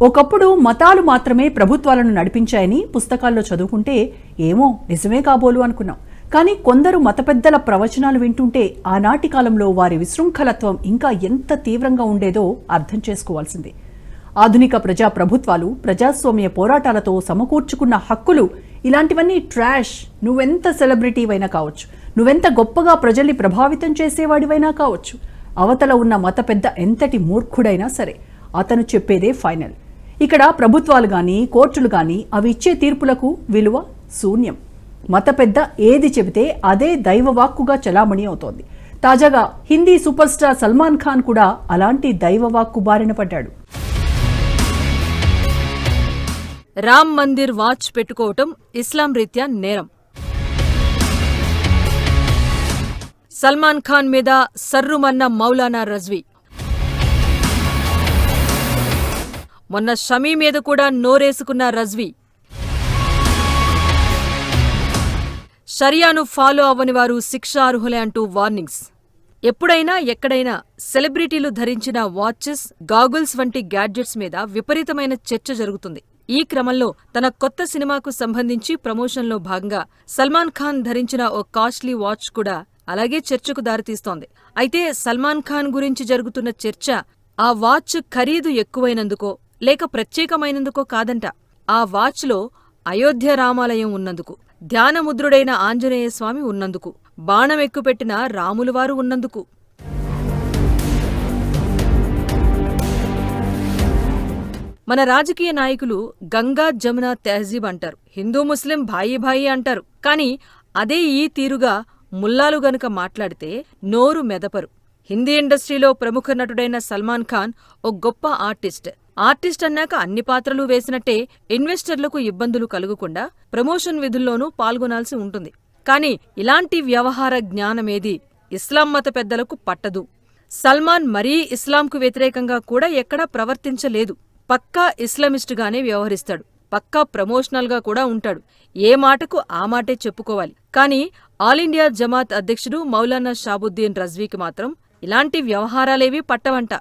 ఒకప్పుడు మతాలు మాత్రమే ప్రభుత్వాలను నడిపించాయని పుస్తకాల్లో చదువుకుంటే ఏమో నిజమే కాబోలు అనుకున్నాం. కానీ కొందరు మత పెద్దల ప్రవచనాలు వింటుంటే ఆనాటి కాలంలో వారి విశృంఖలత్వం ఇంకా ఎంత తీవ్రంగా ఉండేదో అర్థం చేసుకోవాల్సిందే. ఆధునిక ప్రజా ప్రభుత్వాలు ప్రజాస్వామ్య పోరాటాలతో సమకూర్చుకున్న హక్కులు ఇలాంటివన్నీ ట్రాష్. నువ్వెంత సెలబ్రిటీవైనా కావచ్చు, నువ్వెంత గొప్పగా ప్రజల్ని ప్రభావితం చేసేవాడివైనా కావచ్చు, అవతల ఉన్న మత పెద్ద ఎంతటి మూర్ఖుడైనా సరే అతను చెప్పేదే ఫైనల్. ఇక్కడ ప్రభుత్వాలు కానీ కోర్టులు కానీ అవి ఇచ్చే తీర్పులకు విలువ శూన్యం. మత పెద్ద ఏది చెబితే అదే దైవవాక్కుగా చలామణి అవుతోంది. తాజాగా హిందీ సూపర్ స్టార్ సల్మాన్ ఖాన్ కూడా అలాంటి దైవవాక్కు బారిన పడ్డాడు. రామ్ మందిర్ వాచ్ పెట్టుకోవటం ఇస్లాం రీత్యా నేరం. సల్మాన్ ఖాన్ మీద సర్రుమన్న మౌలానా రజ్వీ. మొన్న షమీ మీద కూడా నోరేసుకున్న రజ్వీ. షరియాను ఫాలో అవ్వని వారు శిక్షార్హులే అంటూ వార్నింగ్స్. ఎప్పుడైనా ఎక్కడైనా సెలబ్రిటీలు ధరించిన వాచెస్, గాగుల్స్ వంటి గ్యాడ్జెట్స్ మీద విపరీతమైన చర్చ జరుగుతుంది. ఈ క్రమంలో తన కొత్త సినిమాకు సంబంధించి ప్రమోషన్లో భాగంగా సల్మాన్ ఖాన్ ధరించిన ఓ కాస్ట్లీ వాచ్ కూడా అలాగే చర్చకు దారితీస్తోంది. అయితే సల్మాన్ ఖాన్ గురించి జరుగుతున్న చర్చ ఆ వాచ్ ఖరీదు ఎక్కువైనందుకో లేక ప్రత్యేకమైనందుకో కాదంట. ఆ వాచ్లో అయోధ్య రామాలయం ఉన్నందుకు, ధ్యానముద్రుడైన ఆంజనేయస్వామి ఉన్నందుకు, బాణం ఎక్కుపెట్టిన రాములువారు ఉన్నందుకు. మన రాజకీయ నాయకులు గంగా జమున తెహజీబ్ అంటారు, హిందూ ముస్లిం భాయి భాయి అంటారు. కానీ అదే ఈ తీరుగా ముల్లాలు గనుక మాట్లాడితే నోరు మెదపరు. హిందీ ఇండస్ట్రీలో ప్రముఖ నటుడైన సల్మాన్ ఖాన్ ఓ గొప్ప ఆర్టిస్ట్ అన్నాక అన్ని పాత్రలు వేసినట్టే ఇన్వెస్టర్లకు ఇబ్బందులు కలుగకుండా ప్రమోషన్ విధుల్లోనూ పాల్గొనాల్సి ఉంటుంది. కానీ ఇలాంటి వ్యవహార జ్ఞానమేది ఇస్లాం మత పెద్దలకు పట్టదు. సల్మాన్ మరీ ఇస్లాంకు వ్యతిరేకంగా కూడా ఎక్కడా ప్రవర్తించలేదు. పక్కా ఇస్లామిస్టుగానే వ్యవహరిస్తాడు. పక్కా ప్రమోషనల్గా కూడా ఉంటాడు. ఏ మాటకు ఆ మాటే చెప్పుకోవాలి. కానీ ఆల్ ఇండియా జమాత్ అధ్యక్షుడు మౌలానా షాబుద్దీన్ రజ్వీకి మాత్రం ఇలాంటి వ్యవహారాలేవీ పట్టవంట.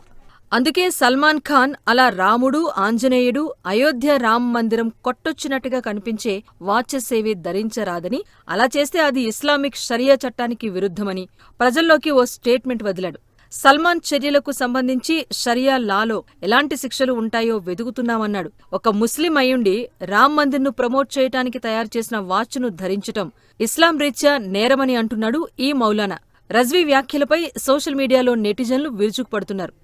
అందుకే సల్మాన్ ఖాన్ అలా రాముడు, ఆంజనేయుడు, అయోధ్య రామ్ మందిరం కొట్టొచ్చినట్టుగా కనిపించే వాచెస్ ఏవీ ధరించరాదని, అలా చేస్తే అది ఇస్లామిక్ షరియా చట్టానికి విరుద్ధమని ప్రజల్లోకి ఓ స్టేట్మెంట్ వదిలాడు. సల్మాన్ చర్యలకు సంబంధించి షరియా లాలో ఎలాంటి శిక్షలు ఉంటాయో వెదుగుతున్నామన్నాడు. ఒక ముస్లిం అయ్యుండి రామ్ మందిర్ను ప్రమోట్ చేయటానికి తయారు చేసిన వాచ్ను ధరించటం ఇస్లాం రీత్యా నేరమని అంటున్నాడు ఈ మౌలానా. రజ్వీ వ్యాఖ్యలపై సోషల్ మీడియాలో నెటిజన్లు విరుచుకుపడుతున్నారు.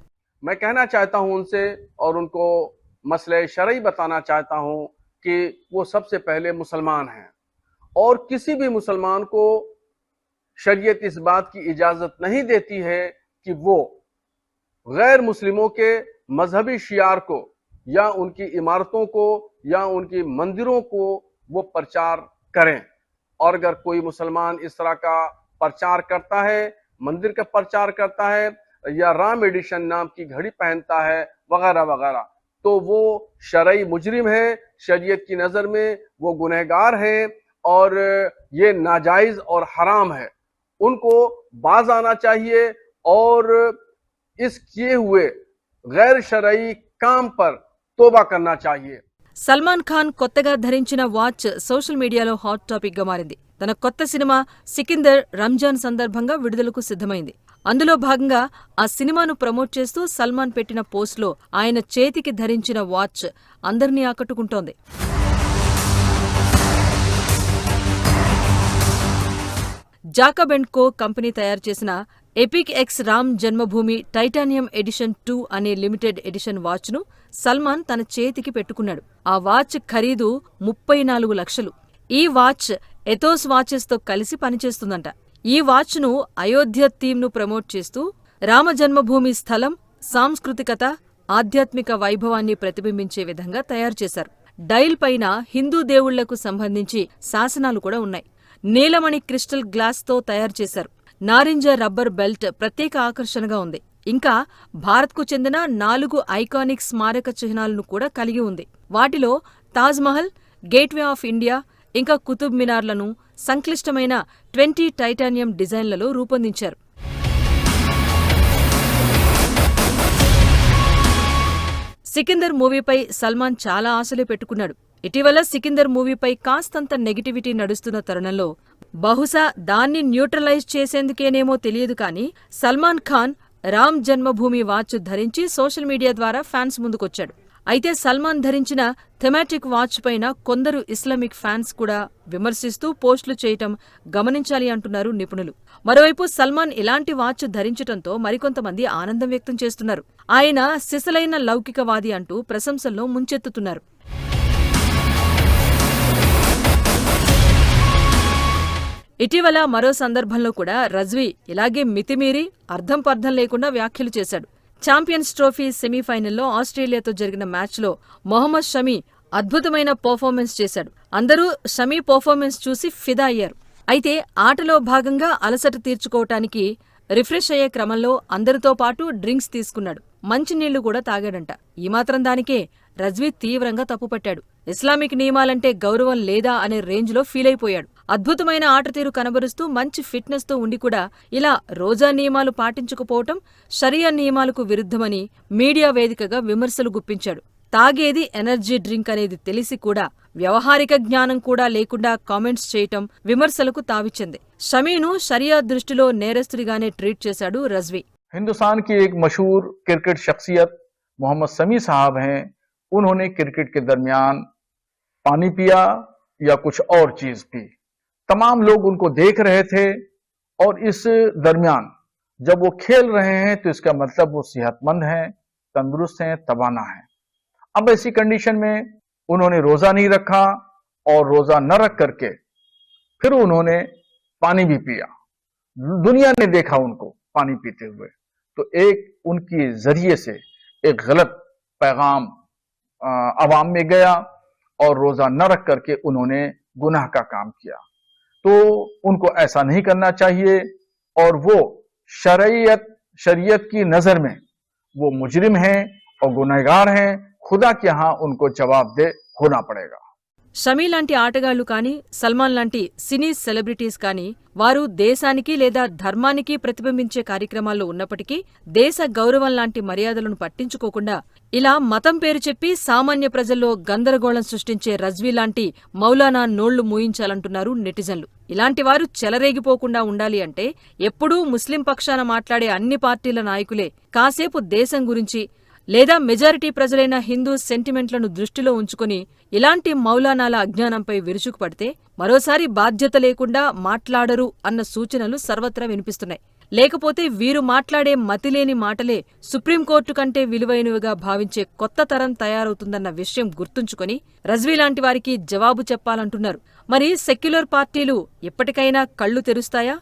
मैं कहना चाहता हूं उनसे और उनको मसले शरई बताना चाहता हूं कि वो सबसे पहले मुसलमान हैं और किसी भी मुसलमान को शरीयत इस बात की इजाजत नहीं देती है कि वो गैर मुस्लिमों के मजहबी शियार को या उनकी इमारतों को या उनकी मंदिरों को वो प्रचार करें. और अगर कोई मुसलमान इस तरह का प्रचार करता है, मंदिर का प्रचार करता है या राम एडिशन नाम की घड़ी पहनता है वगैरह वगैरह, तो वो शरई मुजरिम है. शरीयत की नजर में वो गुनहगार है और ये नाजायज और हराम है. उनको बाज आना चाहिए और इस किए हुए गैर शरई काम पर तौबा करना चाहिए. సల్మాన్ ఖాన్ కొత్తగా ధరించిన వాచ్ సోషల్ మీడియాలో హాట్ టాపిక్ గా మారింది. తన కొత్త సినిమా సికిందర్ రంజాన్ సందర్భంగా విడుదలకు సిద్ధమైంది. అందులో భాగంగా ఆ సినిమాను ప్రమోట్ చేస్తూ సల్మాన్ పెట్టిన పోస్ట్లో ఆయన చేతికి ధరించిన వాచ్ అందర్నీ ఆకట్టుకుంటోంది. జాకబ్ అండ్ కో కంపెనీ తయారు చేసిన ఎపిక్ ఎక్స్ రామ్ జన్మభూమి టైటానియం ఎడిషన్ 2 అనే లిమిటెడ్ ఎడిషన్ వాచ్ను సల్మాన్ తన చేతికి పెట్టుకున్నాడు. ఆ వాచ్ ఖరీదు 34 లక్షలు. ఈ వాచ్ ఎథోస్ వాచెస్తో కలిసి పనిచేస్తుందంట. ఈ వాచ్ను అయోధ్య థీమ్ను ప్రమోట్ చేస్తూ రామజన్మభూమి స్థలం, సాంస్కృతికత, ఆధ్యాత్మిక వైభవాన్ని ప్రతిబింబించే విధంగా తయారు చేశారు. డైల్ పైన హిందూ దేవుళ్లకు సంబంధించి శాసనాలు కూడా ఉన్నాయి. నీలమణి క్రిస్టల్ గ్లాస్తో తయారు చేశారు. నారింజ రబ్బర్ బెల్ట్ ప్రత్యేక ఆకర్షణగా ఉంది. ఇంకా భారత్కు చెందిన 4 ఐకానిక్ స్మారక చిహ్నాలను కూడా కలిగి ఉంది. వాటిలో తాజ్మహల్, గేట్వే ఆఫ్ ఇండియా, ఇంకా కుతుబ్ మినార్లను సంక్లిష్టమైన 20 టైటానియం డిజైన్లలో రూపొందించారు. సికిందర్ మూవీపై సల్మాన్ చాలా ఆశలు పెట్టుకున్నాడు. ఇటీవల సికిందర్ మూవీపై కాస్తంత నెగిటివిటీ నడుస్తున్న తరుణంలో బహుశా దాన్ని న్యూట్రలైజ్ చేసేందుకేనేమో తెలియదు కానీ సల్మాన్ ఖాన్ రామ్ జన్మభూమి వాచ్ ధరించి సోషల్ మీడియా ద్వారా ఫ్యాన్స్ ముందుకొచ్చాడు. అయితే సల్మాన్ ధరించిన థెమాటిక్ వాచ్ పైన కొందరు ఇస్లామిక్ ఫ్యాన్స్ కూడా విమర్శిస్తూ పోస్టులు చేయటం గమనించాలి అంటున్నారు నిపుణులు. మరోవైపు సల్మాన్ ఇలాంటి వాచ్ ధరించటంతో మరికొంతమంది ఆనందం వ్యక్తం చేస్తున్నారు. ఆయన సిసలైన లౌకికవాది అంటూ ప్రశంసల్లో ముంచెత్తుతున్నారు. ఇటీవల మరో సందర్భంలో కూడా రజ్వీ ఇలాగే మితిమీరి అర్థం పర్థం లేకుండా వ్యాఖ్యలు చేశాడు. ఛాంపియన్స్ ట్రోఫీ సెమీఫైనల్లో ఆస్ట్రేలియాతో జరిగిన మ్యాచ్లో మొహమ్మద్ షమీ అద్భుతమైన పర్ఫార్మెన్స్ చేశాడు. అందరూ షమీ పర్ఫార్మెన్స్ చూసి ఫిదా అయ్యారు. అయితే ఆటలో భాగంగా అలసట తీర్చుకోవటానికి రిఫ్రెష్ అయ్యే క్రమంలో అందరితో పాటు డ్రింక్స్ తీసుకున్నాడు. మంచినీళ్లు కూడా తాగాడంట. ఈ మాత్రం దానికే రజ్వీ తీవ్రంగా తప్పుపట్టాడు. ఇస్లామిక్ నియమాలంటే గౌరవం లేదా అనే రేంజ్లో ఫీలైపోయాడు. అద్భుతమైన ఆటతీరు కనబరుస్తూ మంచి ఫిట్నెస్తో ఉండి కూడా ఇలా రోజా నియమాలు పాటించకపోవటం షరియా నియమాలకు విరుద్ధమని మీడియా వేదికగా విమర్శలు గుప్పించాడు. తాగేది ఎనర్జీ డ్రింక్ అనేది తెలిసి కూడా వ్యవహారిక జ్ఞానం కూడా లేకుండా కామెంట్స్ చేయటం విమర్శలకు తావిచ్చింది. షమీను షరియా దృష్టిలో నేరస్తుడిగానే ట్రీట్ చేశాడు రజ్వీ. हिंदुस्तान की एक मशहूर क्रिकेट शख्सियत मोहम्मद शमी साहब हैं। उन्होंने क्रिकेट के दरमियान पानी पिया या कुछ और चीज पी। तमाम लोग उनको देख रहे थे और इस दरमियान जब वो खेल रहे हैं तो इसका मतलब वो सेहतमंद हैं, तंदुरुस्त हैं, तवाना हैं। अब ऐसी कंडीशन में उन्होंने रोजा नहीं रखा और रोजा न रख करके फिर उन्होंने पानी भी पिया। दुनिया ने देखा उनको पानी पीते हुए, तो एक उनकी जरिए से एक गलत पैगाम अवाम में गया और रोजा न रख करके उन्होंने गुनाह का काम किया। तो उनको ऐसा नहीं करना चाहिए और वो शरीयत की नजर में वो मुजरिम हैं और गुनहगार हैं। खुदा के यहाँ उनको जवाबदेह होना पड़ेगा। షమీ లాంటి ఆటగాళ్లు కానీ సల్మాన్ లాంటి సినీ సెలబ్రిటీస్ కానీ వారు దేశానికి లేదా ధర్మానికి ప్రతిబింబించే కార్యక్రమాల్లో ఉన్నప్పటికీ దేశ గౌరవం లాంటి మర్యాదలను పట్టించుకోకుండా ఇలా మతం పేరు చెప్పి సామాన్య ప్రజల్లో గందరగోళం సృష్టించే రజ్వీ లాంటి మౌలానా నోళ్లు మూయించాలంటున్నారు నెటిజన్లు. ఇలాంటి వారు చెలరేగిపోకుండా ఉండాలి అంటే ఎప్పుడూ ముస్లిం పక్షాన మాట్లాడే అన్ని పార్టీల నాయకులే కాసేపు దేశం గురించి లేదా మెజారిటీ ప్రజలైన హిందూ సెంటిమెంట్లను దృష్టిలో ఉంచుకుని ఇలాంటి మౌలానాల అజ్ఞానంపై విరుచుకుపడితే మరోసారి బాధ్యత లేకుండా మాట్లాడరు అన్న సూచనలు సర్వత్రా వినిపిస్తున్నాయి. లేకపోతే వీరు మాట్లాడే మతిలేని మాటలే సుప్రీంకోర్టు కంటే విలువైనవిగా భావించే కొత్త తరం తయారవుతుందన్న విషయం గుర్తుంచుకొని రజ్వీ లాంటి వారికి జవాబు చెప్పాలంటున్నారు. మరి సెక్యులర్ పార్టీలు ఎప్పటికైనా కళ్లు తెరుస్తాయా?